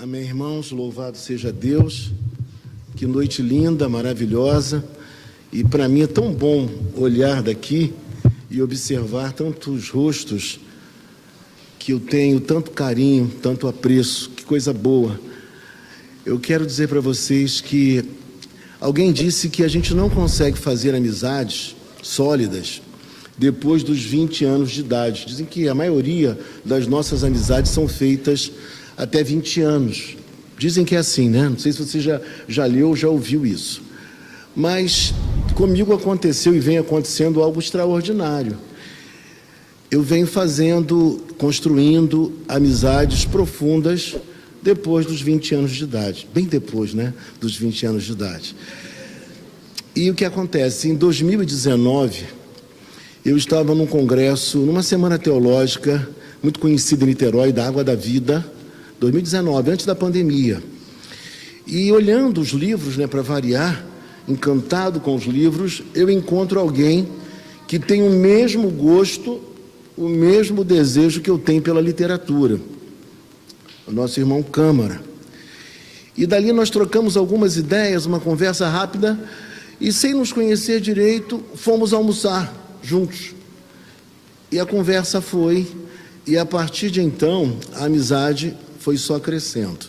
Amém, irmãos, louvado seja Deus, que noite linda, maravilhosa, e para mim é tão bom olhar daqui e observar tantos rostos que eu tenho tanto carinho, tanto apreço, que coisa boa. Eu quero dizer para vocês que alguém disse que a gente não consegue fazer amizades sólidas depois dos 20 anos de idade. Dizem que a maioria das nossas amizades são feitas até 20 anos. Dizem que é assim, né? Não sei se você já leu ou já ouviu isso. Mas comigo aconteceu e vem acontecendo algo extraordinário. Eu venho construindo amizades profundas depois dos 20 anos de idade. Bem depois, né? Dos 20 anos de idade. E o que acontece? Em 2019, eu estava num congresso, numa semana teológica, muito conhecida em Niterói, da Água da Vida, 2019, antes da pandemia. E olhando os livros, né, para variar, encantado com os livros, eu encontro alguém que tem o mesmo gosto, o mesmo desejo que eu tenho pela literatura, o nosso irmão Câmara. E dali nós trocamos algumas ideias, uma conversa rápida, e sem nos conhecer direito, fomos almoçar juntos. E a conversa foi, e a partir de então, a amizade foi só crescendo.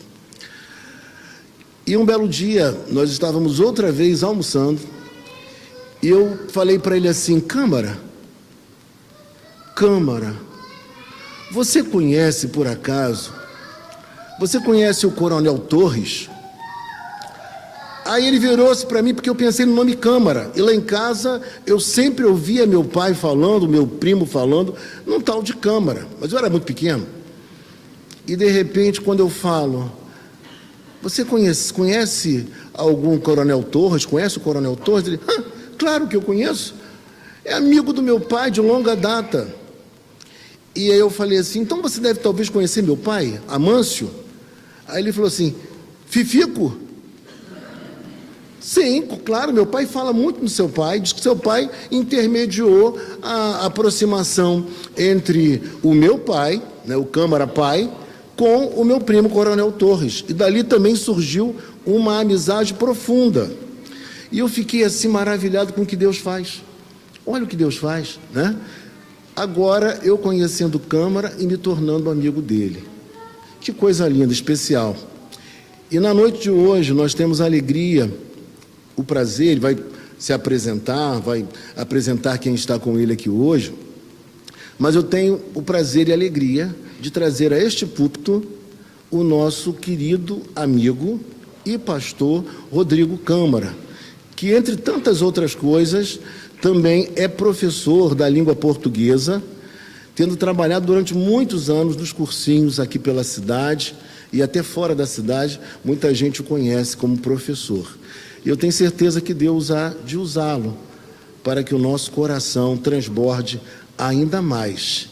E um belo dia, nós estávamos outra vez almoçando, e eu falei para ele assim: Câmara, você conhece por acaso, você conhece o Coronel Torres? Aí ele virou-se para mim, porque eu pensei no nome Câmara, e lá em casa eu sempre ouvia meu pai falando, meu primo falando, num tal de Câmara, mas eu era muito pequeno. E de repente, quando eu falo, você conhece algum Coronel Torres? Conhece o Coronel Torres? Ele, claro que eu conheço, é amigo do meu pai de longa data. E aí eu falei assim, então você deve talvez conhecer meu pai, Amâncio? Aí ele falou assim, Fifico? Sim, claro, meu pai fala muito no seu pai, diz que seu pai intermediou a aproximação entre o meu pai, né, o Câmara pai, com o meu primo Coronel Torres. E dali também surgiu uma amizade profunda. E eu fiquei assim maravilhado com o que Deus faz. Olha o que Deus faz, né? Agora eu conhecendo Câmara e me tornando amigo dele. Que coisa linda, especial. E na noite de hoje nós temos a alegria, o prazer, ele vai se apresentar, vai apresentar quem está com ele aqui hoje, mas eu tenho o prazer e a alegria de trazer a este púlpito o nosso querido amigo e pastor Rodrigo Câmara, que, entre tantas outras coisas, também é professor da língua portuguesa, tendo trabalhado durante muitos anos nos cursinhos aqui pela cidade e até fora da cidade, muita gente o conhece como professor. E eu tenho certeza que Deus há de usá-lo para que o nosso coração transborde ainda mais.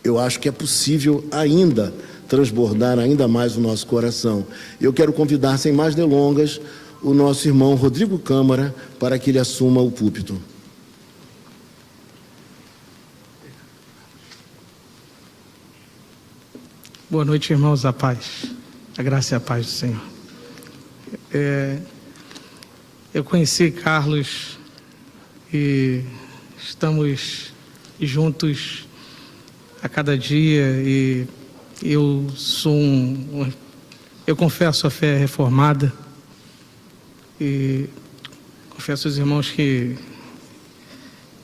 Eu acho que é possível ainda transbordar ainda mais o nosso coração. Eu quero convidar, sem mais delongas, o nosso irmão Rodrigo Câmara para que ele assuma o púlpito. Boa noite, irmãos, a paz, a graça e a paz do Senhor. Eu conheci Carlos e estamos juntos a cada dia, e eu sou eu confesso a fé reformada e confesso aos irmãos que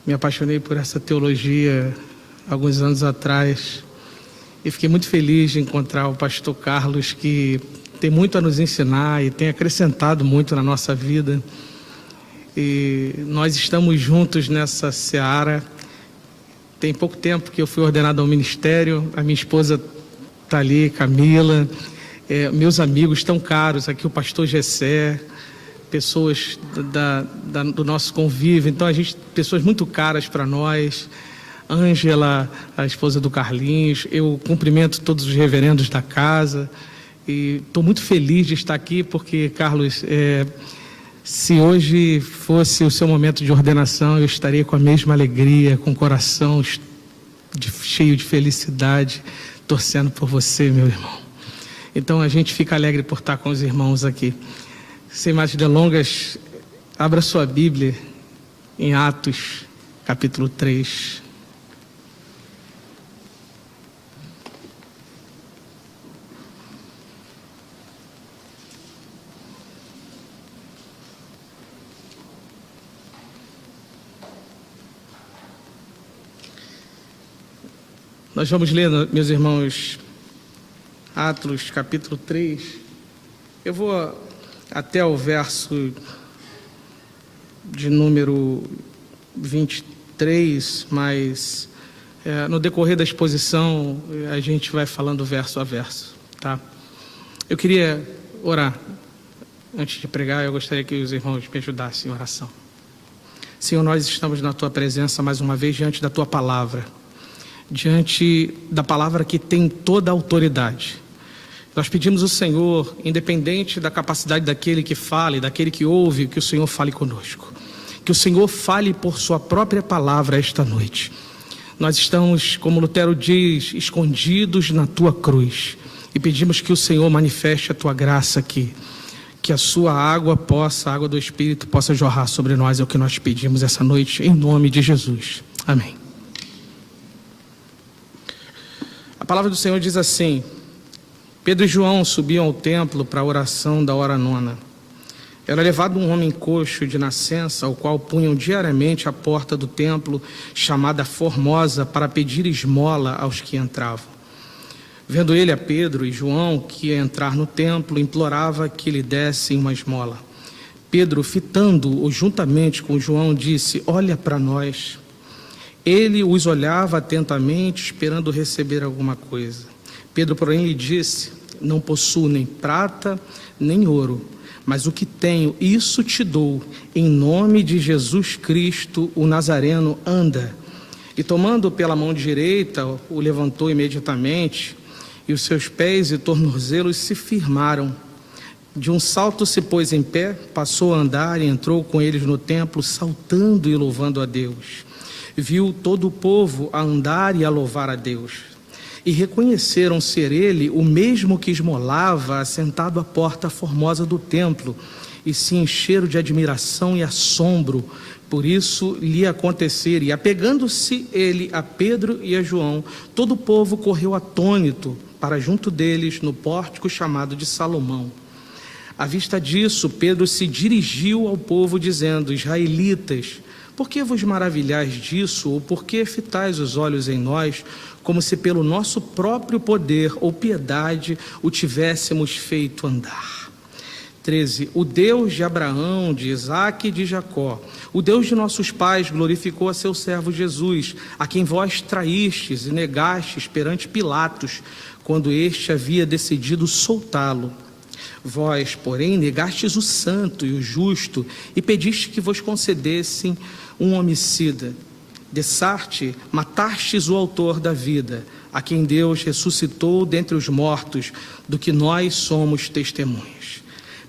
me apaixonei por essa teologia alguns anos atrás e fiquei muito feliz de encontrar o pastor Carlos, que tem muito a nos ensinar e tem acrescentado muito na nossa vida, e nós estamos juntos nessa seara. Tem pouco tempo que eu fui ordenado ao ministério, a minha esposa está ali, Camila, meus amigos tão caros aqui, o pastor Gessé, pessoas do nosso convívio, então pessoas muito caras para nós, Ângela, a esposa do Carlinhos, eu cumprimento todos os reverendos da casa, e estou muito feliz de estar aqui, porque, Carlos, se hoje fosse o seu momento de ordenação, eu estaria com a mesma alegria, com o coração cheio de felicidade, torcendo por você, meu irmão. Então a gente fica alegre por estar com os irmãos aqui. Sem mais delongas, abra sua Bíblia em Atos, capítulo 3. Nós vamos ler, meus irmãos, Atos, capítulo 3. Eu vou até o verso de número 23, mas no decorrer da exposição a gente vai falando verso a verso, tá? Eu queria orar. Antes de pregar, eu gostaria que os irmãos me ajudassem em oração. Senhor, nós estamos na Tua presença mais uma vez diante da Tua palavra. Diante da palavra que tem toda a autoridade. Nós pedimos ao Senhor, independente da capacidade daquele que fale, daquele que ouve, que o Senhor fale conosco. Que o Senhor fale por sua própria palavra esta noite. Nós estamos, como Lutero diz, escondidos na Tua cruz. E pedimos que o Senhor manifeste a Tua graça aqui. Que a sua água a água do Espírito possa jorrar sobre nós. É o que nós pedimos essa noite, em nome de Jesus. Amém. A palavra do Senhor diz assim: Pedro e João subiam ao templo para a oração da hora nona. Era levado um homem coxo de nascença, ao qual punham diariamente à porta do templo, chamada Formosa, para pedir esmola aos que entravam. Vendo ele a Pedro e João, que ia entrar no templo, implorava que lhe dessem uma esmola. Pedro, fitando-o juntamente com João, disse: olha para nós. Ele os olhava atentamente, esperando receber alguma coisa. Pedro, porém, lhe disse: não possuo nem prata, nem ouro, mas o que tenho, isso te dou. Em nome de Jesus Cristo, o Nazareno, anda. E tomando pela mão direita, o levantou imediatamente, e os seus pés e tornozelos se firmaram. De um salto se pôs em pé, passou a andar e entrou com eles no templo, saltando e louvando a Deus. Viu todo o povo a andar e a louvar a Deus. E reconheceram ser ele o mesmo que esmolava, assentado à porta formosa do templo, e se encheram de admiração e assombro. Por isso lhe acontecer, e apegando-se ele a Pedro e a João, todo o povo correu atônito para junto deles no pórtico chamado de Salomão. À vista disso, Pedro se dirigiu ao povo dizendo: israelitas, por que vos maravilhais disso, ou por que fitais os olhos em nós, como se pelo nosso próprio poder ou piedade o tivéssemos feito andar? 13. O Deus de Abraão, de Isaque e de Jacó, o Deus de nossos pais, glorificou a seu servo Jesus, a quem vós traístes e negastes perante Pilatos, quando este havia decidido soltá-lo. Vós, porém, negastes o santo e o justo e pediste que vos concedessem um homicida. Dessarte, matastes o autor da vida, a quem Deus ressuscitou dentre os mortos, do que nós somos testemunhas.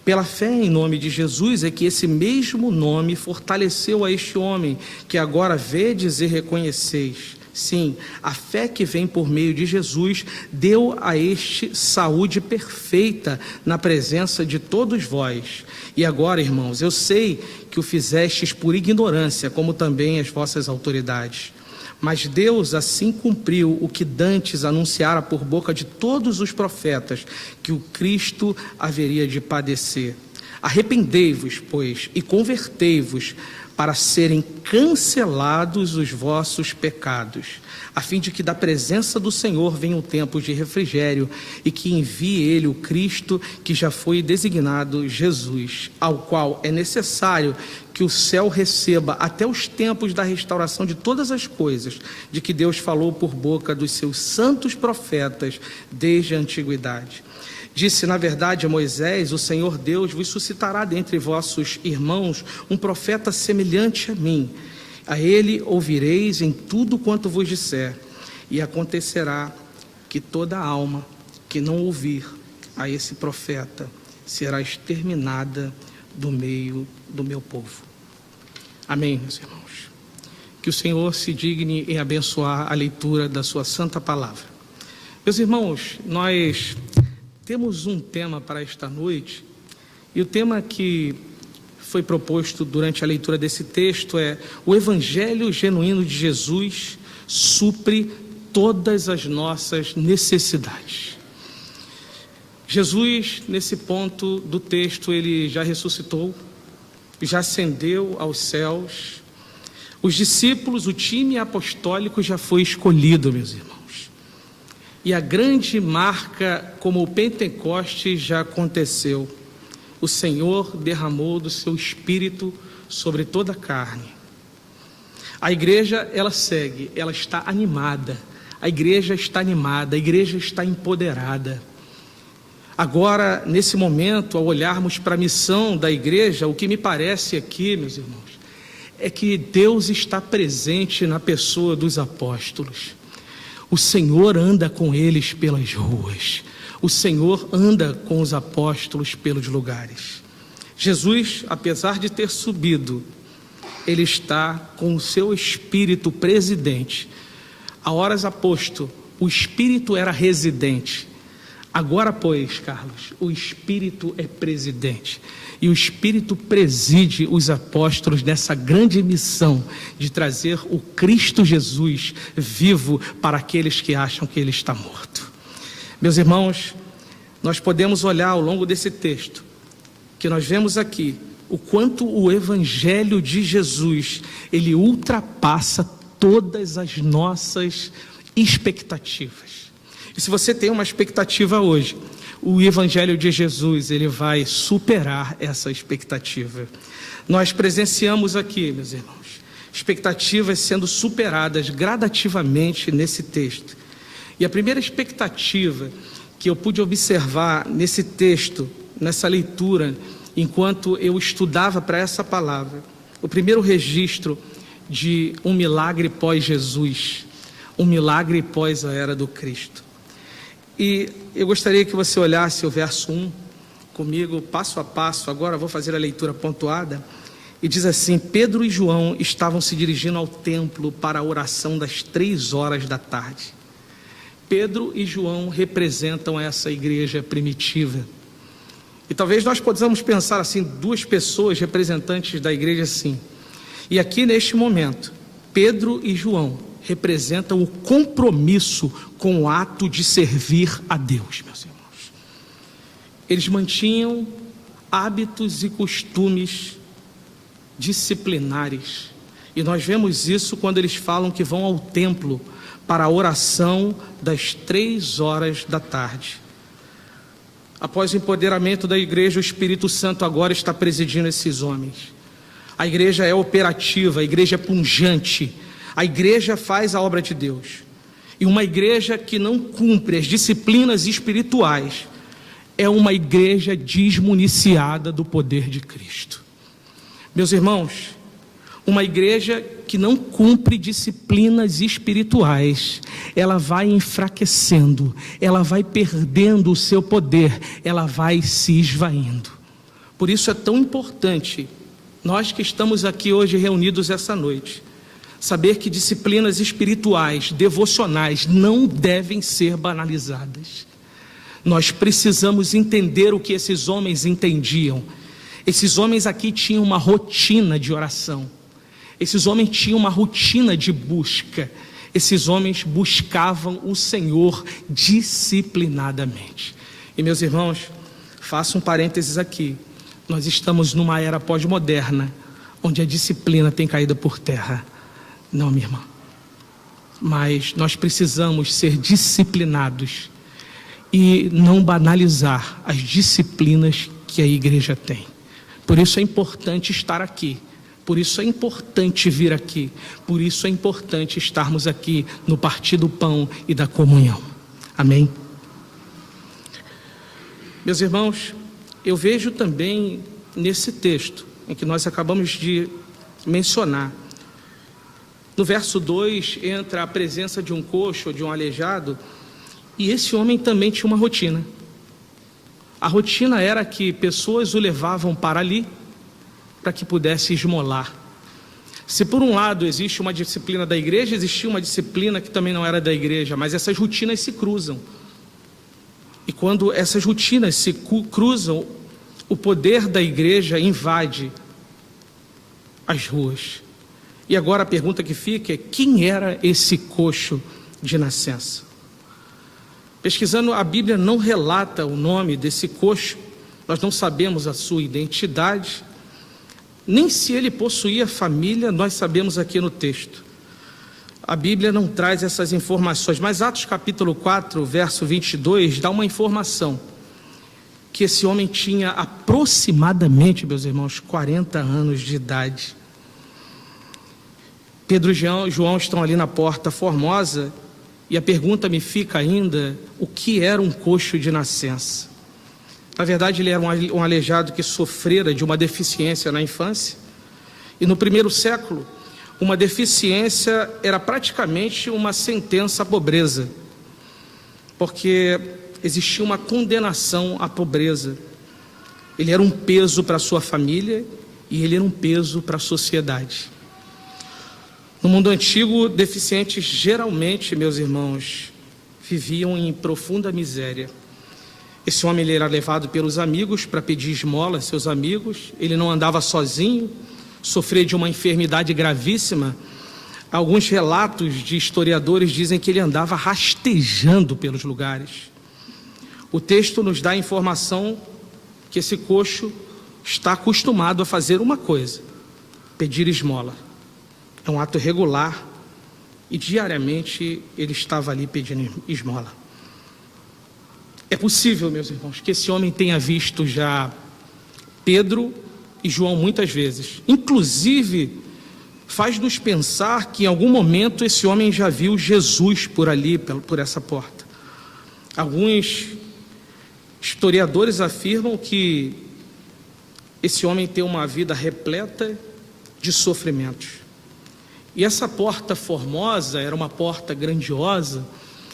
Pela fé em nome de Jesus é que esse mesmo nome fortaleceu a este homem, que agora vedes e reconheceis. Sim, a fé que vem por meio de Jesus deu a este saúde perfeita na presença de todos vós. E agora, irmãos, eu sei que o fizestes por ignorância, como também as vossas autoridades. Mas Deus assim cumpriu o que dantes anunciara por boca de todos os profetas, que o Cristo haveria de padecer. Arrependei-vos, pois, e convertei-vos, para serem cancelados os vossos pecados, a fim de que da presença do Senhor venham tempos de refrigério, e que envie Ele o Cristo, que já foi designado Jesus, ao qual é necessário que o céu receba até os tempos da restauração de todas as coisas, de que Deus falou por boca dos seus santos profetas desde a antiguidade. Disse, na verdade, a Moisés: o Senhor Deus vos suscitará dentre vossos irmãos um profeta semelhante a mim. A ele ouvireis em tudo quanto vos disser. E acontecerá que toda alma que não ouvir a esse profeta será exterminada do meio do meu povo. Amém, meus irmãos. Que o Senhor se digne em abençoar a leitura da sua santa palavra. Meus irmãos, nós Temos um tema para esta noite, e o tema que foi proposto durante a leitura desse texto é: o Evangelho genuíno de Jesus supre todas as nossas necessidades. Jesus, nesse ponto do texto, ele já ressuscitou, já ascendeu aos céus. Os discípulos, o time apostólico já foi escolhido, meus irmãos. E a grande marca, como o Pentecostes, já aconteceu. O Senhor derramou do seu Espírito sobre toda a carne. A igreja, ela segue, ela está animada. A igreja está animada, a igreja está empoderada. Agora, nesse momento, ao olharmos para a missão da igreja, o que me parece aqui, meus irmãos, é que Deus está presente na pessoa dos apóstolos. O Senhor anda com eles pelas ruas. O Senhor anda com os apóstolos pelos lugares. Jesus, apesar de ter subido, ele está com o seu Espírito presidente. A horas aposto, o Espírito era residente. Agora, pois, Carlos, o Espírito é presidente. E o Espírito preside os apóstolos nessa grande missão de trazer o Cristo Jesus vivo para aqueles que acham que ele está morto. Meus irmãos, nós podemos olhar ao longo desse texto, que nós vemos aqui, o quanto o Evangelho de Jesus, ele ultrapassa todas as nossas expectativas. E se você tem uma expectativa hoje, o Evangelho de Jesus, ele vai superar essa expectativa. Nós presenciamos aqui, meus irmãos, expectativas sendo superadas gradativamente nesse texto. E a primeira expectativa que eu pude observar nesse texto, nessa leitura, enquanto eu estudava para essa palavra, o primeiro registro de um milagre pós-Jesus, um milagre pós a era do Cristo. E eu gostaria que você olhasse o verso 1 comigo, passo a passo. Agora vou fazer a leitura pontuada. E diz assim: Pedro e João estavam se dirigindo ao templo para a oração das 3 da tarde. Pedro e João representam essa igreja primitiva. E talvez nós possamos pensar assim, duas pessoas representantes da igreja assim. E aqui neste momento, Pedro e João representam o compromisso com o ato de servir a Deus, meus irmãos. Eles mantinham hábitos e costumes disciplinares. E nós vemos isso quando eles falam que vão ao templo para a oração das 3 da tarde. Após o empoderamento da igreja, o Espírito Santo agora está presidindo esses homens. A igreja é operativa, a igreja é pungente, a igreja faz a obra de Deus. E uma igreja que não cumpre as disciplinas espirituais é uma igreja desmuniciada do poder de Cristo. Meus irmãos, uma igreja que não cumpre disciplinas espirituais, ela vai enfraquecendo, ela vai perdendo o seu poder, ela vai se esvaindo. Por isso é tão importante, nós que estamos aqui hoje reunidos essa noite, saber que disciplinas espirituais, devocionais, não devem ser banalizadas. Nós precisamos entender o que esses homens entendiam. Esses homens aqui tinham uma rotina de oração. Esses homens tinham uma rotina de busca. Esses homens buscavam o Senhor disciplinadamente. E meus irmãos, faço um parênteses aqui. Nós estamos numa era pós-moderna, onde a disciplina tem caído por terra. Não, minha irmã. Mas nós precisamos ser disciplinados e não banalizar as disciplinas que a igreja tem. Por isso é importante estar aqui. Por isso é importante vir aqui. Por isso é importante estarmos aqui no partir do pão e da comunhão. Amém? Meus irmãos, eu vejo também nesse texto em que nós acabamos de mencionar, no verso 2 entra a presença de um coxo, de um aleijado, e esse homem também tinha uma rotina. A rotina era que pessoas o levavam para ali, para que pudesse esmolar. Se por um lado existe uma disciplina da igreja, existia uma disciplina que também não era da igreja, mas essas rotinas se cruzam. E quando essas rotinas se cruzam, o poder da igreja invade as ruas. E agora a pergunta que fica é: quem era esse coxo de nascença? Pesquisando, a Bíblia não relata o nome desse coxo, nós não sabemos a sua identidade, nem se ele possuía família, nós sabemos aqui no texto. A Bíblia não traz essas informações, mas Atos capítulo 4, verso 22, dá uma informação, que esse homem tinha aproximadamente, meus irmãos, 40 anos de idade. Pedro e João estão ali na Porta Formosa, e a pergunta me fica ainda: o que era um coxo de nascença? Na verdade, ele era um aleijado que sofrera de uma deficiência na infância, e no primeiro século, uma deficiência era praticamente uma sentença à pobreza, porque existia uma condenação à pobreza. Ele era um peso para a sua família e ele era um peso para a sociedade. No mundo antigo, deficientes geralmente, meus irmãos, viviam em profunda miséria. Esse homem, ele era levado pelos amigos para pedir esmola a seus amigos. Ele não andava sozinho, sofria de uma enfermidade gravíssima. Alguns relatos de historiadores dizem que ele andava rastejando pelos lugares. O texto nos dá a informação que esse coxo está acostumado a fazer uma coisa: pedir esmola. É um ato regular e diariamente ele estava ali pedindo esmola. É possível, meus irmãos, que esse homem tenha visto já Pedro e João muitas vezes. Inclusive, faz-nos pensar que em algum momento esse homem já viu Jesus por ali, por essa porta. Alguns historiadores afirmam que esse homem tem uma vida repleta de sofrimentos. E essa Porta Formosa era uma porta grandiosa,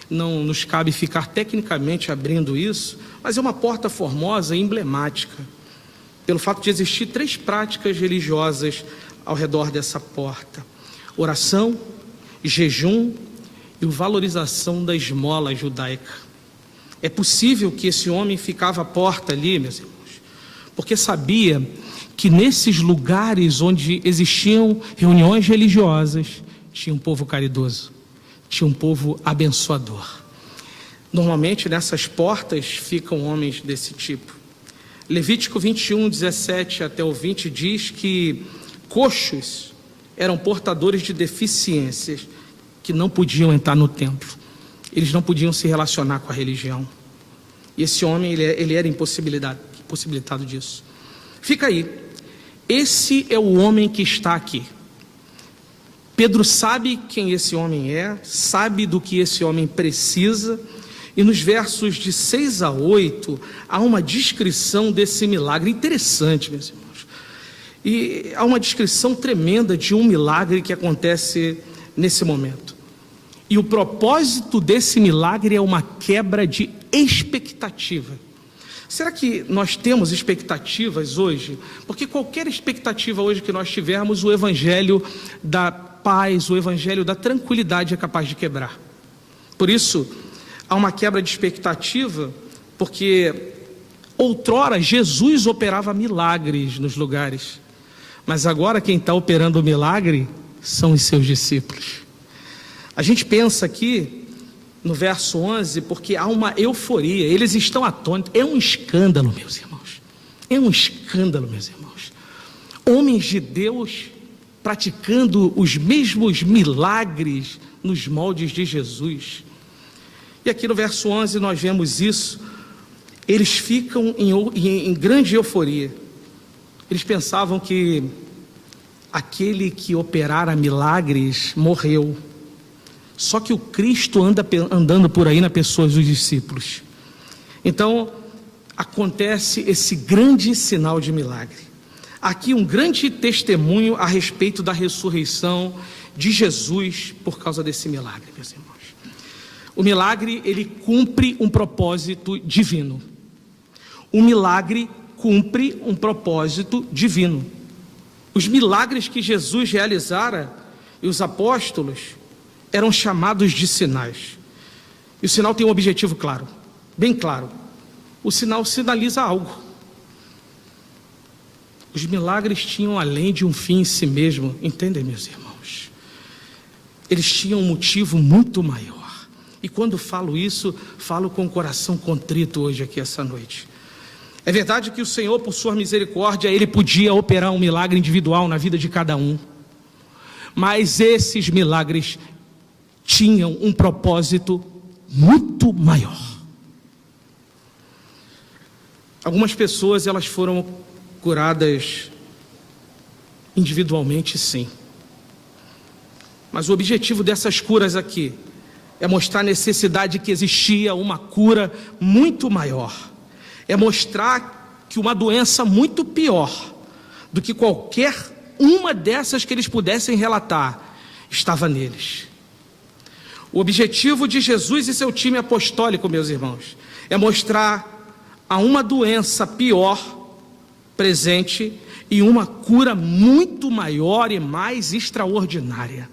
não nos cabe ficar tecnicamente abrindo isso, mas é uma porta formosa emblemática, pelo fato de existir 3 práticas religiosas ao redor dessa porta: oração, jejum e valorização da esmola judaica. É possível que esse homem ficava à porta ali, meus irmãos, porque sabia que nesses lugares onde existiam reuniões religiosas, tinha um povo caridoso, tinha um povo abençoador. Normalmente nessas portas ficam homens desse tipo. Levítico 21, 17 até o 20 diz que coxos eram portadores de deficiências que não podiam entrar no templo. Eles não podiam se relacionar com a religião. E esse homem, ele era impossibilitado disso. Fica aí. Esse é o homem que está aqui. Pedro sabe quem esse homem é, sabe do que esse homem precisa, e nos versos de 6 a 8, há uma descrição desse milagre interessante, meus irmãos. E há uma descrição tremenda de um milagre que acontece nesse momento. E o propósito desse milagre é uma quebra de expectativa. Será que nós temos expectativas hoje? Porque qualquer expectativa hoje que nós tivermos, o evangelho da paz, o evangelho da tranquilidade é capaz de quebrar. Por isso, há uma quebra de expectativa, porque outrora Jesus operava milagres nos lugares, mas agora quem está operando o milagre são os seus discípulos. A gente pensa aqui no verso 11, porque há uma euforia, eles estão atônitos. É um escândalo, meus irmãos, é um escândalo, meus irmãos. Homens de Deus praticando os mesmos milagres nos moldes de Jesus. E aqui no verso 11 nós vemos isso. Eles ficam em grande euforia. Eles pensavam que aquele que operara milagres morreu. Só que o Cristo andando por aí na pessoa dos discípulos. Então, acontece esse grande sinal de milagre. Aqui um grande testemunho a respeito da ressurreição de Jesus por causa desse milagre, meus irmãos. O milagre, ele cumpre um propósito divino. O milagre cumpre um propósito divino. Os milagres que Jesus realizara e os apóstolos eram chamados de sinais. E o sinal tem um objetivo claro, bem claro. o sinal sinaliza algo. Os milagres tinham além de um fim em si mesmo, entendem, meus irmãos? Eles tinham um motivo muito maior. E quando falo isso, falo com o coração contrito hoje aqui essa noite. É verdade que o Senhor, por sua misericórdia, Ele podia operar um milagre individual na vida de cada um. Mas esses milagres tinham um propósito muito maior. Algumas pessoas, elas foram curadas individualmente, sim. Mas o objetivo dessas curas aqui é mostrar a necessidade que existia uma cura muito maior. É mostrar que uma doença muito pior do que qualquer uma dessas que eles pudessem relatar estava neles. O objetivo de Jesus e seu time apostólico, meus irmãos, é mostrar a uma doença pior presente e uma cura muito maior e mais extraordinária.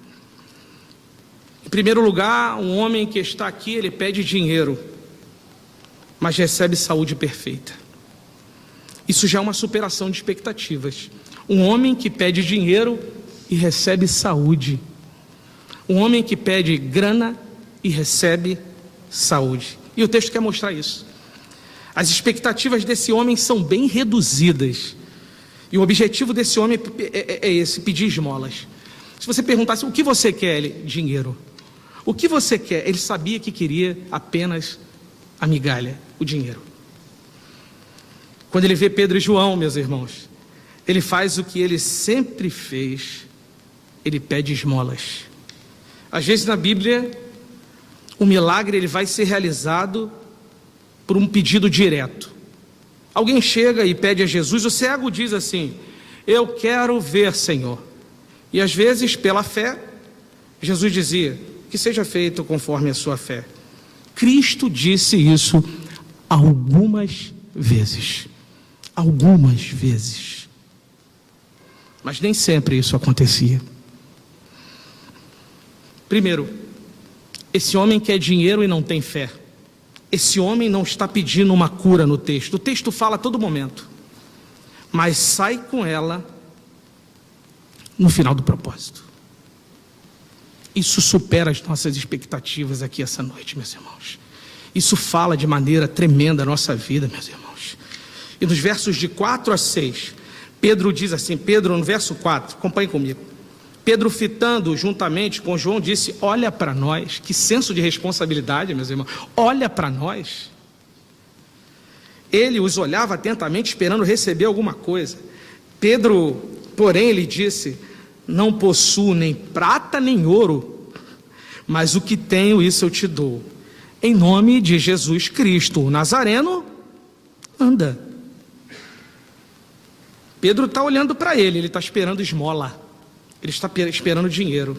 Em primeiro lugar, um homem que está aqui, ele pede dinheiro, mas recebe saúde perfeita. Isso já é uma superação de expectativas. Um homem que pede dinheiro e recebe saúde. Um homem que pede grana e recebe saúde. E o texto quer mostrar isso. As expectativas desse homem são bem reduzidas. E o objetivo desse homem é esse, pedir esmolas. Se você perguntasse, o que você quer? Ele, dinheiro. O que você quer? Ele sabia que queria apenas a migalha, o dinheiro. Quando ele vê Pedro e João, meus irmãos, ele faz o que ele sempre fez, ele pede esmolas. Às vezes na Bíblia, o milagre ele vai ser realizado por um pedido direto. Alguém chega e pede a Jesus, o cego diz assim, eu quero ver, Senhor. E às vezes, pela fé, Jesus dizia, que seja feito conforme a sua fé. Cristo disse isso algumas vezes. Algumas vezes. Mas nem sempre isso acontecia. Primeiro, esse homem quer dinheiro e não tem fé. Esse homem não está pedindo uma cura no texto. O texto fala a todo momento. Mas sai com ela no final do propósito. Isso supera as nossas expectativas aqui essa noite, meus irmãos. Isso fala de maneira tremenda a nossa vida, meus irmãos. E nos versos de 4 a 6, Pedro diz assim, Pedro no verso 4, acompanhe comigo. Pedro, fitando juntamente com João, disse, olha para nós, que senso de responsabilidade, meus irmãos, olha para nós. Ele os olhava atentamente, esperando receber alguma coisa. Pedro, porém, lhe disse, não possuo nem prata nem ouro, mas o que tenho, isso eu te dou. Em nome de Jesus Cristo, o Nazareno, anda. Pedro está olhando para ele está esperando esmola. Ele está esperando dinheiro.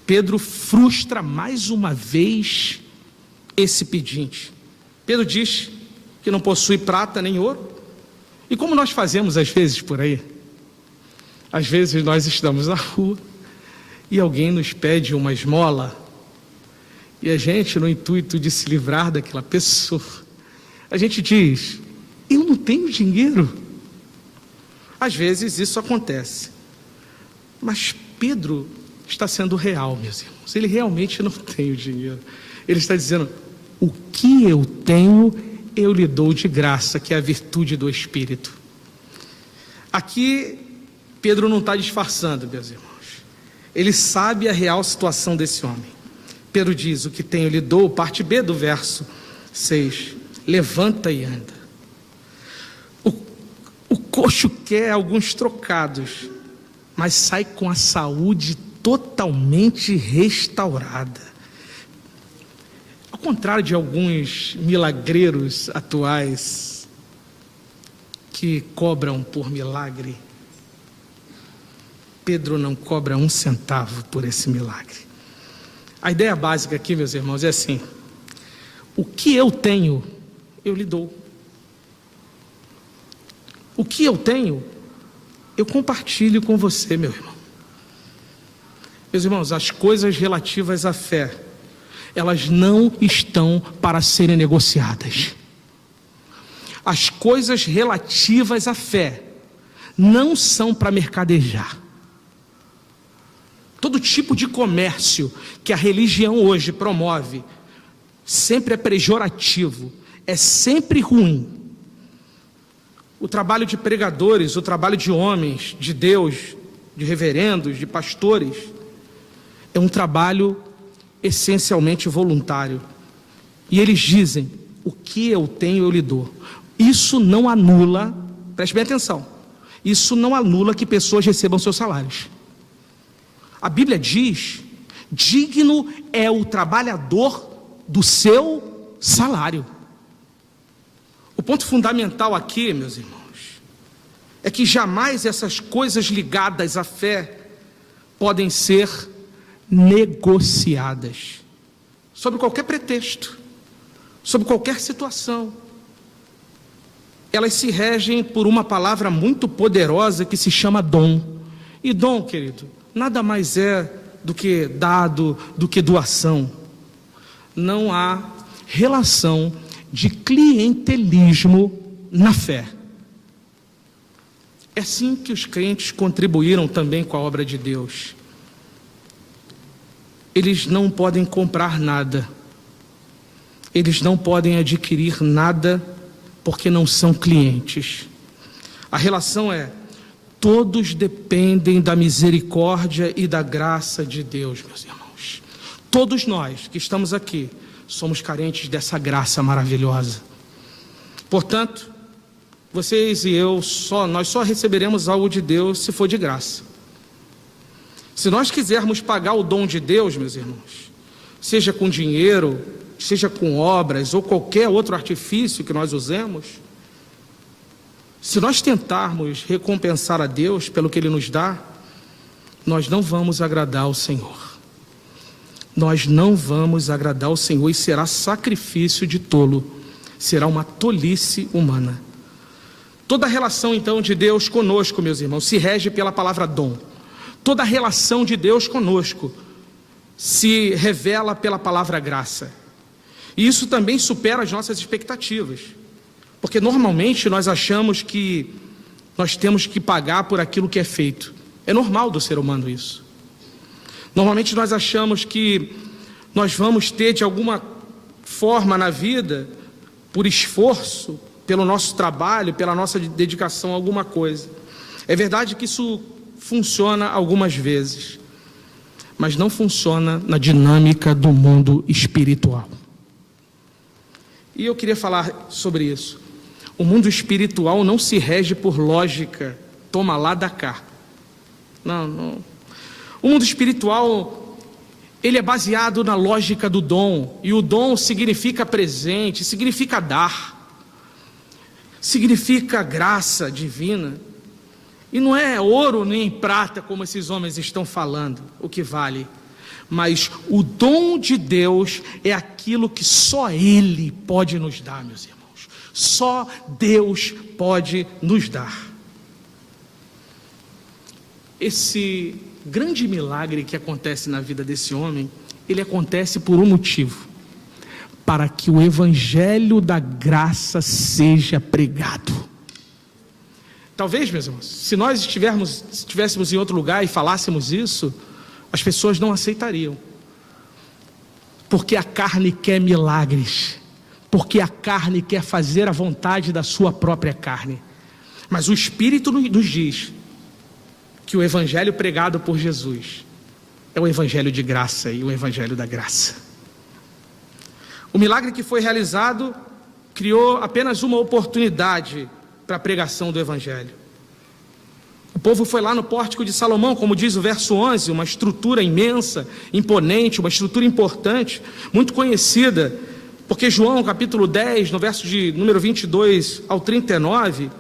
Pedro frustra mais uma vez esse pedinte. Pedro diz que não possui prata nem ouro. E como nós fazemos às vezes por aí? Às vezes nós estamos na rua e alguém nos pede uma esmola e a gente, no intuito de se livrar daquela pessoa, a gente diz, eu não tenho dinheiro. Às vezes isso acontece. Mas Pedro está sendo real, meus irmãos. Ele realmente não tem o dinheiro. Ele está dizendo, o que eu tenho, eu lhe dou de graça, que é a virtude do Espírito. Aqui, Pedro não está disfarçando, meus irmãos. Ele sabe a real situação desse homem. Pedro diz, o que tenho, eu lhe dou, parte B do verso 6. Levanta e anda. O coxo quer alguns trocados, mas sai com a saúde totalmente restaurada. Ao contrário de alguns milagreiros atuais que cobram por milagre, Pedro não cobra um centavo por esse milagre. A ideia básica aqui, meus irmãos, é assim: o que eu tenho, eu lhe dou. O que eu tenho, eu compartilho com você, meu irmão. Meus irmãos, as coisas relativas à fé, elas não estão para serem negociadas. coisas relativas à fé não são para mercadejar. Todo tipo de comércio que a religião hoje promove sempre é pejorativo, é sempre ruim. O trabalho de pregadores, o trabalho de homens, de Deus, de reverendos, de pastores, é um trabalho essencialmente voluntário. E eles dizem: o que eu tenho eu lhe dou. Isso não anula, preste bem atenção, isso não anula que pessoas recebam seus salários. A Bíblia diz: digno é o trabalhador do seu salário. O ponto fundamental aqui, meus irmãos, é que jamais essas coisas ligadas à fé podem ser negociadas, sob qualquer pretexto, sob qualquer situação. Elas se regem por uma palavra muito poderosa que se chama dom. E dom, querido, nada mais é do que dado, do que doação. Não há relação de clientelismo na fé. É assim que os crentes contribuíram também com a obra de Deus. Eles não podem comprar nada, eles não podem adquirir nada, porque não são clientes. A relação é: todos dependem da misericórdia e da graça de Deus, meus irmãos. Todos nós que estamos aqui somos carentes dessa graça maravilhosa. Portanto, vocês e eu, nós só receberemos algo de Deus se for de graça. Se nós quisermos pagar o dom de Deus, meus irmãos, seja com dinheiro, seja com obras ou qualquer outro artifício que nós usemos, se nós tentarmos recompensar a Deus pelo que Ele nos dá, nós não vamos agradar ao Senhor. Nós não vamos agradar ao Senhor, e será sacrifício de tolo, será uma tolice humana. Toda a relação então de Deus conosco, meus irmãos, se rege pela palavra dom. Toda a relação de Deus conosco se revela pela palavra graça. E isso também supera as nossas expectativas, porque normalmente nós achamos que nós temos que pagar por aquilo que é feito. É normal do ser humano isso. Normalmente nós achamos que nós vamos ter de alguma forma na vida, por esforço, pelo nosso trabalho, pela nossa dedicação a alguma coisa. É verdade que isso funciona algumas vezes, mas não funciona na dinâmica do mundo espiritual. E eu queria falar sobre isso. O mundo espiritual não se rege por lógica, toma lá, dá cá. Não. O mundo espiritual, ele é baseado na lógica do dom, e o dom significa presente, significa dar, significa graça divina. E não é ouro nem prata, como esses homens estão falando, o que vale. Mas o dom de Deus é aquilo que só Ele pode nos dar, meus irmãos. Só Deus pode nos dar. Esse grande milagre que acontece na vida desse homem, ele acontece por um motivo: para que o evangelho da graça seja pregado. Talvez, meus irmãos, se nós estivéssemos em outro lugar e falássemos isso, as pessoas não aceitariam, porque a carne quer milagres, porque a carne quer fazer a vontade da sua própria carne. Mas o Espírito nos diz que o evangelho pregado por Jesus é o evangelho de graça e o evangelho da graça. O milagre que foi realizado criou apenas uma oportunidade para a pregação do evangelho. O povo foi lá no pórtico de Salomão, como diz o verso 11, uma estrutura imensa, imponente, uma estrutura importante, muito conhecida, porque João, capítulo 10, no verso de número 22 ao 39,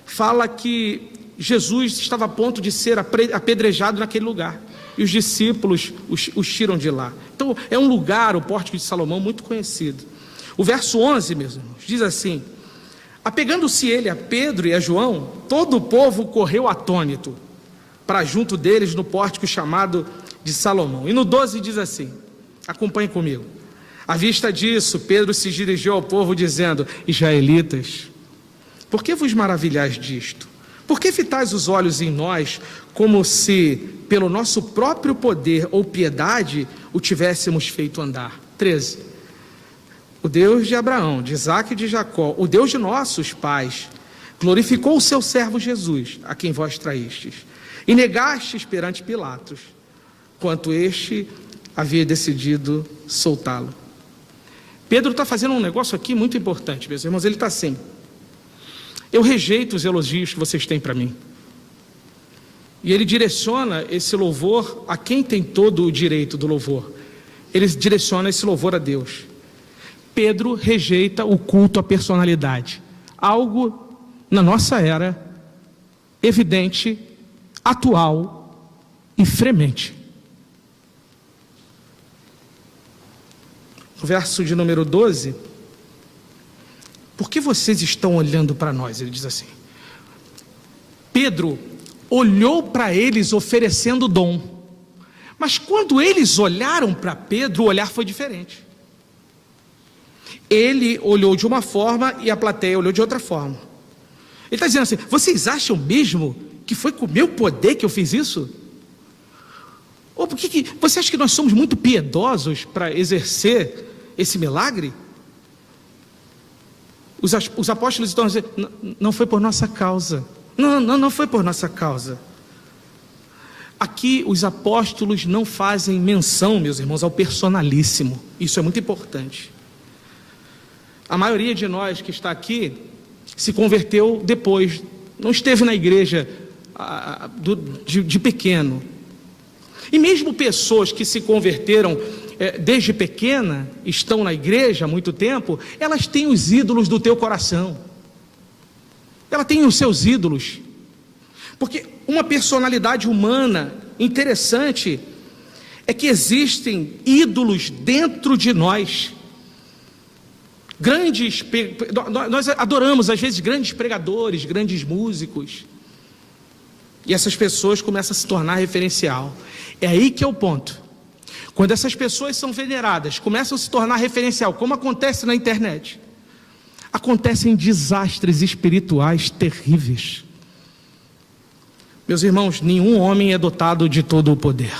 fala que Jesus estava a ponto de ser apedrejado naquele lugar, e os discípulos os tiram de lá. Então é um lugar, o pórtico de Salomão, muito conhecido. O verso 11, meus irmãos, diz assim: apegando-se ele a Pedro e a João, todo o povo correu atônito para junto deles no pórtico chamado de Salomão. E no 12 diz assim, acompanhe comigo: à vista disso, Pedro se dirigiu ao povo dizendo: israelitas, Por que vos maravilhais disto? Por que fitais os olhos em nós, como se, pelo nosso próprio poder ou piedade, o tivéssemos feito andar? 13. O Deus de Abraão, de Isaque e de Jacó, o Deus de nossos pais, glorificou o seu servo Jesus, a quem vós traístes, e negastes perante Pilatos, quanto este havia decidido soltá-lo. Pedro está fazendo um negócio aqui muito importante, meus irmãos. Ele está assim: eu rejeito os elogios que vocês têm para mim. E ele direciona esse louvor a quem tem todo o direito do louvor. Ele direciona esse louvor a Deus. Pedro rejeita o culto à personalidade, algo na nossa era evidente, atual e fremente. No verso de número 12, por que vocês estão olhando para nós? Ele diz assim. Pedro olhou para eles oferecendo dom, mas quando eles olharam para Pedro, o olhar foi diferente. Ele olhou de uma forma e a plateia olhou de outra forma. Ele está dizendo assim: vocês acham mesmo que foi com o meu poder que eu fiz isso? Ou por que você acha que nós somos muito piedosos para exercer esse milagre? Os apóstolos estão dizendo: não foi por nossa causa. Não foi por nossa causa. Aqui os apóstolos não fazem menção, meus irmãos, ao personalíssimo. Isso é muito importante. A maioria de nós que está aqui se converteu depois, não esteve na igreja de pequeno. E mesmo pessoas que se converteram desde pequena, estão na igreja há muito tempo, elas têm os ídolos do teu coração. Ela tem os seus ídolos. Porque uma personalidade humana interessante é que existem ídolos dentro de nós. Nós adoramos às vezes grandes pregadores, grandes músicos, e essas pessoas começam a se tornar referencial. É aí que é o ponto. Quando essas pessoas são veneradas, começam a se tornar referencial, como acontece na internet, acontecem desastres espirituais terríveis. Meus irmãos, nenhum homem é dotado de todo o poder.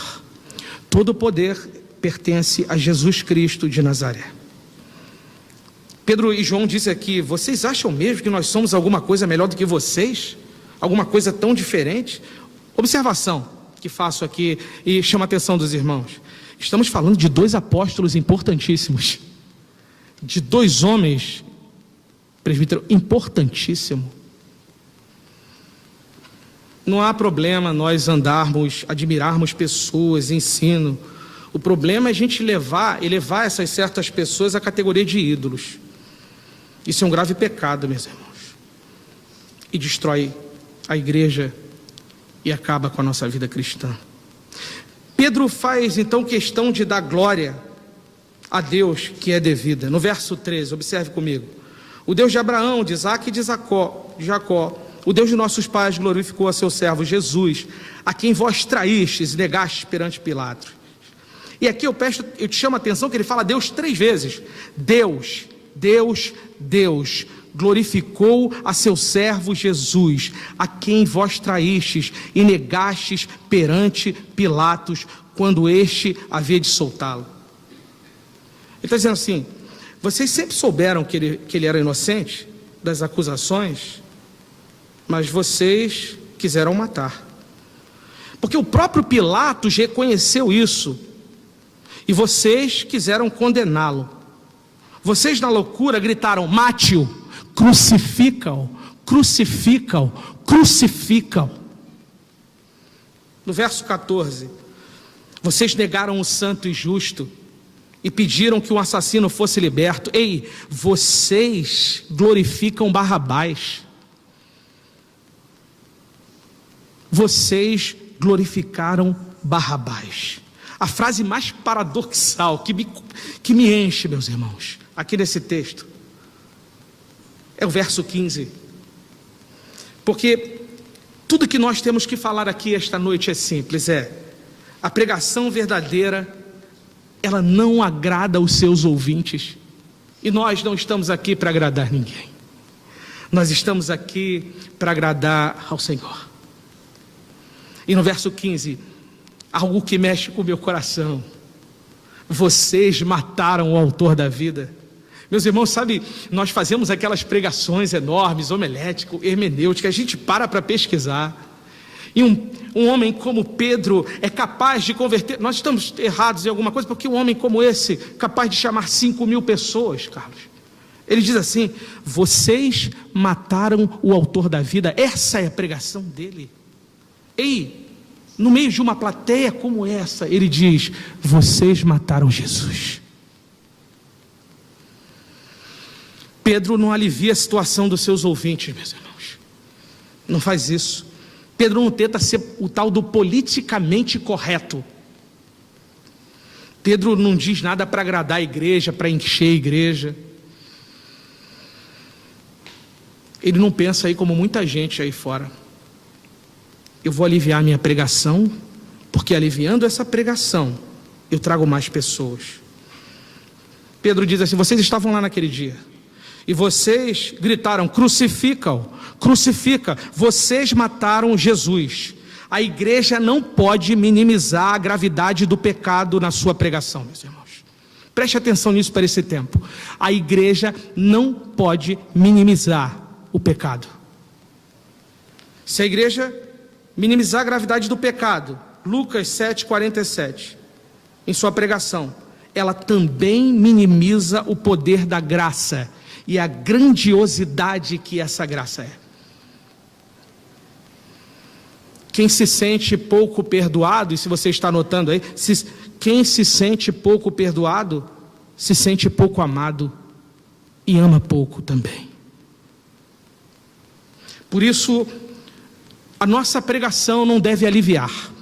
Todo o poder pertence a Jesus Cristo de Nazaré. Pedro e João dizem aqui: vocês acham mesmo que nós somos alguma coisa melhor do que vocês? Alguma coisa tão diferente? Observação que faço aqui e chama a atenção dos irmãos. Estamos falando de dois apóstolos importantíssimos, de dois homens, presbítero, importantíssimo. Não há problema nós admirarmos pessoas, ensino. O problema é a gente elevar essas certas pessoas à categoria de ídolos. Isso é um grave pecado, meus irmãos, e destrói a igreja e acaba com a nossa vida cristã. Pedro faz então questão de dar glória a Deus que é devida. No verso 13, observe comigo: o Deus de Abraão, de Isaque e de Jacó, o Deus de nossos pais, glorificou a seu servo Jesus, a quem vós traístes e negastes perante Pilatos. E aqui eu te chamo a atenção que ele fala Deus 3 vezes. Deus glorificou a seu servo Jesus, a quem vós traístes e negastes perante Pilatos, quando este havia de soltá-lo. Ele está dizendo assim: vocês sempre souberam que ele era inocente das acusações, mas vocês quiseram matar. Porque o próprio Pilatos reconheceu isso, e vocês quiseram condená-lo. Vocês na loucura gritaram: mate-o, crucifica-o, crucifica-o, crucifica-o. No verso 14, vocês negaram o santo e justo e pediram que um assassino fosse liberto. Ei, vocês glorificam Barrabás. Vocês glorificaram Barrabás. A frase mais paradoxal que me enche, meus irmãos, aqui nesse texto, é o verso 15. Porque tudo que nós temos que falar aqui esta noite é simples: a pregação verdadeira, ela não agrada os seus ouvintes, e nós não estamos aqui para agradar ninguém. Nós estamos aqui para agradar ao Senhor. E no verso 15, algo que mexe com o meu coração: vocês mataram o autor da vida. Meus irmãos, sabe, nós fazemos aquelas pregações enormes, homilética, hermenêutica, a gente para pesquisar. E um homem como Pedro é capaz de converter. Nós estamos errados em alguma coisa, porque um homem como esse, capaz de chamar 5.000 pessoas, Carlos. Ele diz assim: vocês mataram o autor da vida. Essa é a pregação dele. Ei, no meio de uma plateia como essa, ele diz: vocês mataram Jesus. Pedro não alivia a situação dos seus ouvintes, meus irmãos. Não faz isso. Pedro não tenta ser o tal do politicamente correto. Pedro não diz nada para agradar a igreja, para encher a igreja. Ele não pensa aí como muita gente aí fora: eu vou aliviar minha pregação, porque aliviando essa pregação, eu trago mais pessoas. Pedro diz assim: vocês estavam lá naquele dia, e vocês gritaram: crucifica-o, crucifica. Vocês mataram Jesus. A igreja não pode minimizar a gravidade do pecado na sua pregação, meus irmãos. Preste atenção nisso para esse tempo. A igreja não pode minimizar o pecado. Se a igreja minimizar a gravidade do pecado, Lucas 7,47, em sua pregação, ela também minimiza o poder da graça e a grandiosidade que essa graça é. Quem se sente pouco perdoado, e se você está anotando aí, quem se sente pouco perdoado, se sente pouco amado e ama pouco também. Por isso, a nossa pregação não deve aliviar,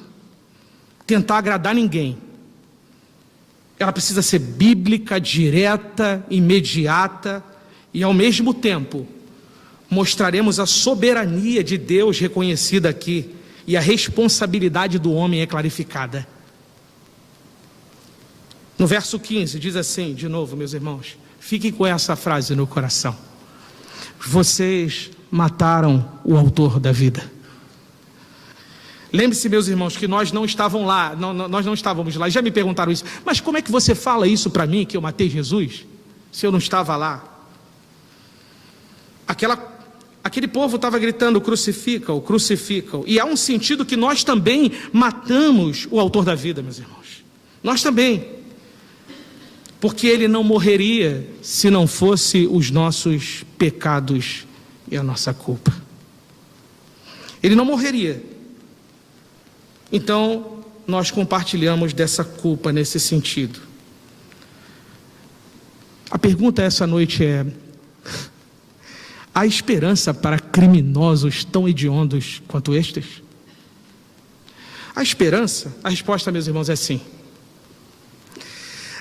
tentar agradar ninguém. Ela precisa ser bíblica, direta, imediata, e ao mesmo tempo mostraremos a soberania de Deus reconhecida aqui, e a responsabilidade do homem é clarificada. No verso 15 diz assim, de novo, meus irmãos, fiquem com essa frase no coração: vocês mataram o autor da vida. Lembre-se, meus irmãos, que nós não estávamos lá, nós não estávamos lá. Já me perguntaram isso: mas como é que você fala isso para mim, que eu matei Jesus, se eu não estava lá? Aquele povo estava gritando: crucifica-o, crucifica-o. E há um sentido que nós também matamos o autor da vida, meus irmãos. Nós também. Porque ele não morreria se não fosse os nossos pecados e a nossa culpa. Ele não morreria. Então, nós compartilhamos dessa culpa nesse sentido. A pergunta essa noite é: há esperança para criminosos tão hediondos quanto estes? A esperança, a resposta, meus irmãos, é sim.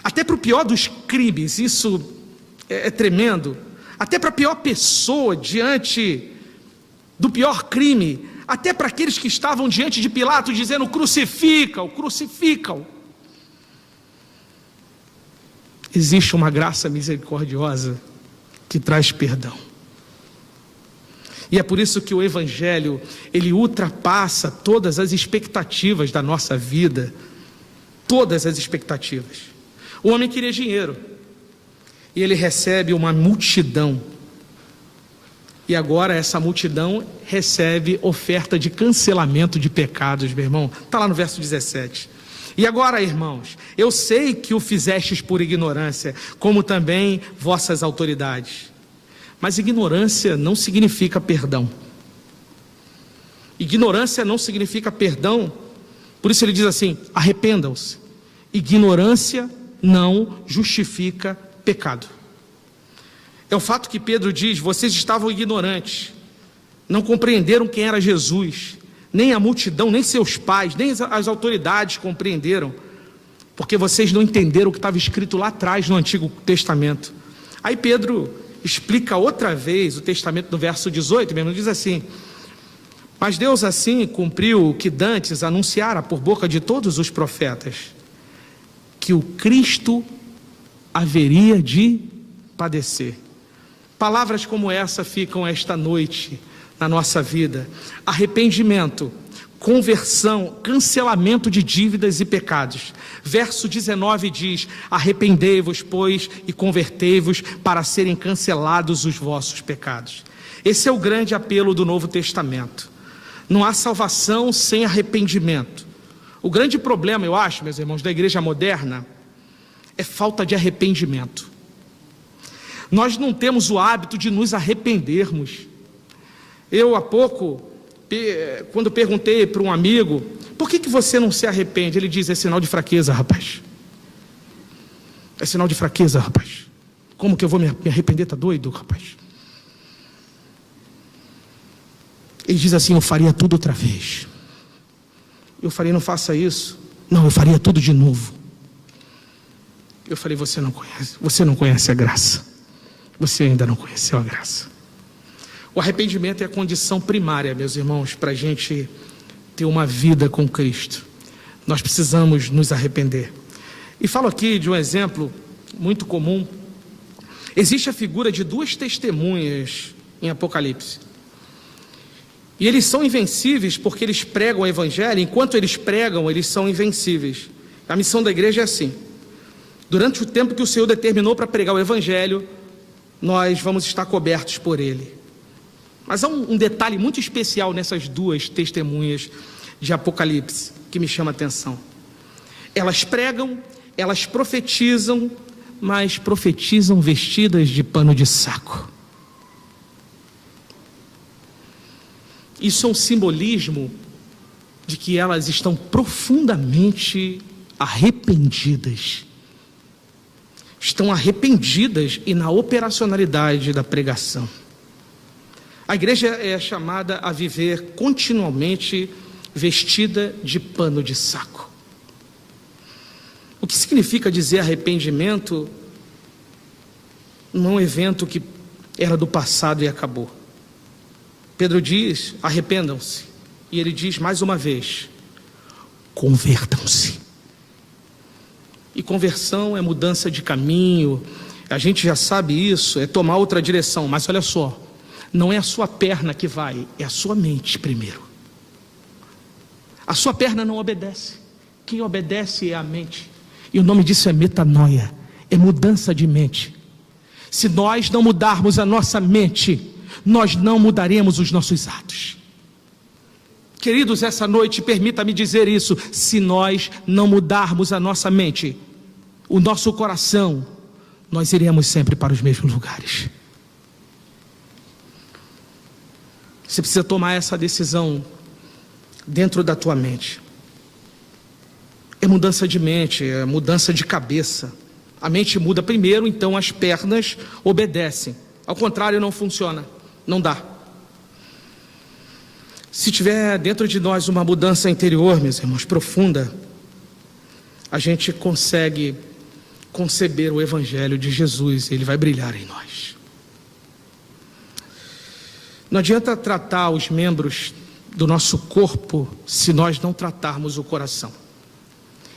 Até para o pior dos crimes, isso é tremendo. Até para a pior pessoa diante do pior crime, até para aqueles que estavam diante de Pilatos dizendo: crucifica-o, crucifica-o. Existe uma graça misericordiosa que traz perdão. E é por isso que o Evangelho, ele ultrapassa todas as expectativas da nossa vida. Todas as expectativas. O homem queria dinheiro, e ele recebe uma multidão. E agora essa multidão recebe oferta de cancelamento de pecados, meu irmão. Está lá no verso 17. E agora, irmãos, eu sei que o fizestes por ignorância, como também vossas autoridades. Mas ignorância não significa perdão. Ignorância não significa perdão. Por isso ele diz assim: arrependam-se. Ignorância não justifica pecado. É o fato que Pedro diz: vocês estavam ignorantes, não compreenderam quem era Jesus, nem a multidão, nem seus pais, nem as autoridades compreenderam, porque vocês não entenderam o que estava escrito lá atrás no Antigo Testamento. Aí Pedro explica outra vez o testamento no verso 18, mesmo diz assim: mas Deus assim cumpriu o que dantes anunciara por boca de todos os profetas, que o Cristo haveria de padecer. Palavras como essa ficam esta noite na nossa vida: arrependimento, conversão, cancelamento de dívidas e pecados. Verso 19 diz: arrependei-vos, pois, e convertei-vos para serem cancelados os vossos pecados. Esse é o grande apelo do Novo Testamento. Não há salvação sem arrependimento. O grande problema, eu acho, meus irmãos, da igreja moderna é falta de arrependimento. Nós não temos o hábito de nos arrependermos. Eu, há pouco, quando perguntei para um amigo: por que você não se arrepende? Ele diz: é sinal de fraqueza, rapaz. É sinal de fraqueza, rapaz. Como que eu vou me arrepender? Tá doido, rapaz? Ele diz assim: eu faria tudo outra vez. Eu falei: não faça isso. Não, eu faria tudo de novo. Eu falei: você não conhece a graça. Você ainda não conheceu a graça. O arrependimento é a condição primária, meus irmãos, para a gente ter uma vida com Cristo. Nós precisamos nos arrepender. E falo aqui de um exemplo muito comum. Existe a figura de duas testemunhas em Apocalipse. E eles são invencíveis porque eles pregam o Evangelho. Enquanto eles pregam, eles são invencíveis. A missão da igreja é assim: durante o tempo que o Senhor determinou para pregar o Evangelho, nós vamos estar cobertos por Ele. Mas há um detalhe muito especial nessas duas testemunhas de Apocalipse que me chama a atenção. Elas pregam, elas profetizam, mas profetizam vestidas de pano de saco. Isso é um simbolismo de que elas estão profundamente arrependidas. Estão arrependidas e na operacionalidade da pregação. A igreja é chamada a viver continuamente vestida de pano de saco. O que significa dizer arrependimento? Não é um evento que era do passado e acabou. Pedro diz: arrependam-se. E ele diz mais uma vez: convertam-se. E conversão é mudança de caminho. A gente já sabe isso, é tomar outra direção. Mas olha só, não é a sua perna que vai, é a sua mente primeiro. A sua perna não obedece. Quem obedece é a mente. E o nome disso é metanoia, é mudança de mente. Se nós não mudarmos a nossa mente, nós não mudaremos os nossos atos. Queridos, essa noite, permita-me dizer isso: se nós não mudarmos a nossa mente, o nosso coração, nós iremos sempre para os mesmos lugares. Você precisa tomar essa decisão dentro da tua mente. É mudança de mente, é mudança de cabeça. A mente muda primeiro, então as pernas obedecem. Ao contrário, não funciona, não dá. Se tiver dentro de nós uma mudança interior, meus irmãos, profunda, a gente consegue conceber o Evangelho de Jesus, ele vai brilhar em nós. Não adianta tratar os membros do nosso corpo se nós não tratarmos o coração.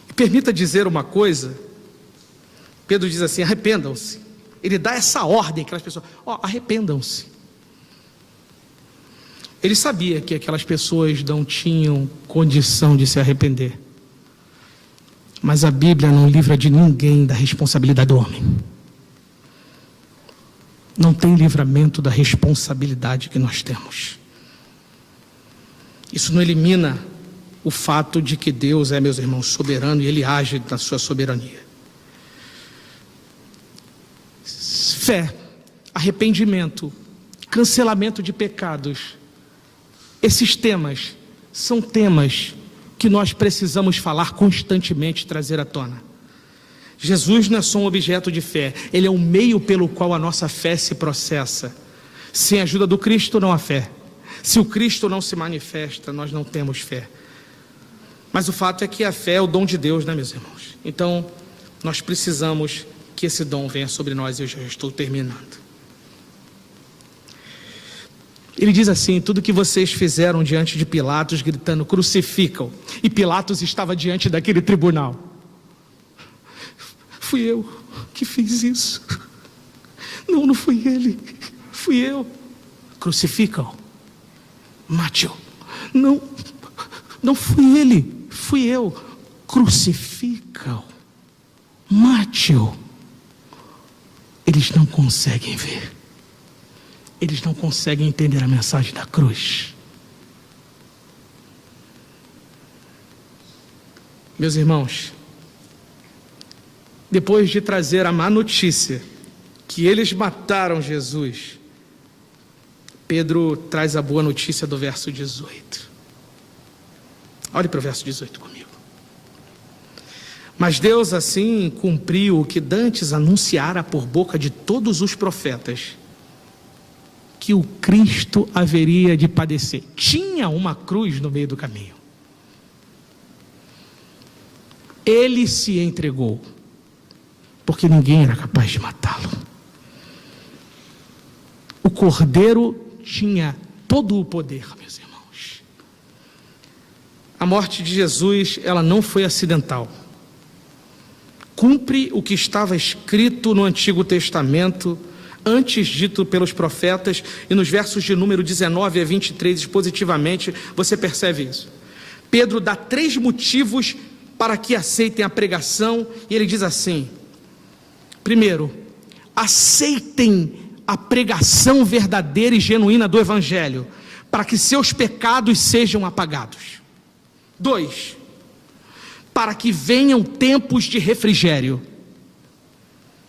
E permita dizer uma coisa: Pedro diz assim: arrependam-se. Ele dá essa ordem àquelas pessoas: arrependam-se. Ele sabia que aquelas pessoas não tinham condição de se arrepender. Mas a Bíblia não livra de ninguém da responsabilidade do homem. Não tem livramento da responsabilidade que nós temos. Isso não elimina o fato de que Deus é, meus irmãos, soberano e Ele age na sua soberania. Fé, arrependimento, cancelamento de pecados. Esses temas são temas que nós precisamos falar constantemente, trazer à tona. Jesus não é só um objeto de fé, Ele é o meio pelo qual a nossa fé se processa. Sem a ajuda do Cristo não há fé. Se o Cristo não se manifesta, nós não temos fé. Mas o fato é que a fé é o dom de Deus, né, meus irmãos? Então, nós precisamos que esse dom venha sobre nós. Eu já estou terminando. Ele diz assim: tudo que vocês fizeram diante de Pilatos, gritando, crucificam. E Pilatos estava diante daquele tribunal. Fui eu que fiz isso. Não fui ele. fui eu. Crucificam. Mate-o. Não fui ele, fui eu. Crucificam. Mate-o. Eles não conseguem ver. Eles não conseguem entender a mensagem da cruz. Meus irmãos, depois de trazer a má notícia que eles mataram Jesus, Pedro traz a boa notícia do verso 18. Olhe para o verso 18 comigo. Mas Deus assim cumpriu o que dantes anunciara por boca de todos os profetas, que o Cristo haveria de padecer. Tinha uma cruz no meio do caminho. Ele se entregou, porque ninguém era capaz de matá-lo. O Cordeiro tinha todo o poder, meus irmãos. A morte de Jesus, ela não foi acidental. Cumpre o que estava escrito no Antigo Testamento, antes dito pelos profetas, e nos versos de número 19 a 23, expositivamente, você percebe isso. Pedro dá 3 motivos para que aceitem a pregação, e ele diz assim: primeiro, aceitem a pregação verdadeira e genuína do Evangelho, para que seus pecados sejam apagados. 2, para que venham tempos de refrigério.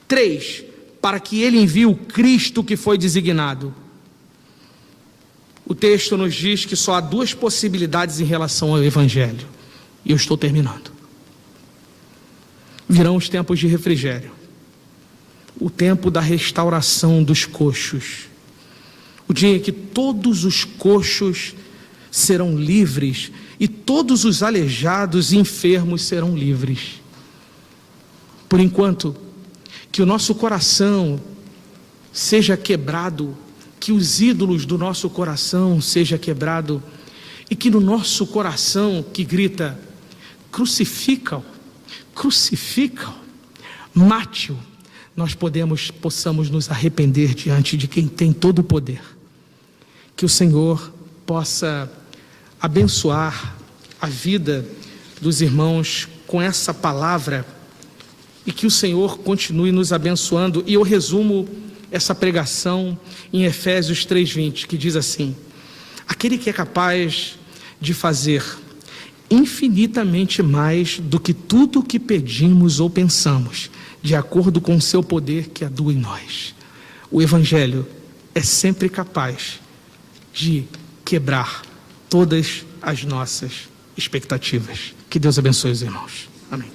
3, para que ele envie o Cristo que foi designado. O texto nos diz que só há 2 possibilidades em relação ao Evangelho, e eu estou terminando. Virão os tempos de refrigério, o tempo da restauração dos coxos, o dia em que todos os coxos serão livres e todos os aleijados e enfermos serão livres. Por enquanto, que o nosso coração seja quebrado, que os ídolos do nosso coração seja quebrado, e que no nosso coração que grita: crucificam, crucificam, mate-o, nós possamos nos arrepender diante de quem tem todo o poder. Que o Senhor possa abençoar a vida dos irmãos com essa palavra, e que o Senhor continue nos abençoando. E eu resumo essa pregação em Efésios 3:20, que diz assim: aquele que é capaz de fazer infinitamente mais do que tudo o que pedimos ou pensamos, de acordo com o seu poder que atua em nós. O Evangelho é sempre capaz de quebrar todas as nossas expectativas. Que Deus abençoe os irmãos. Amém.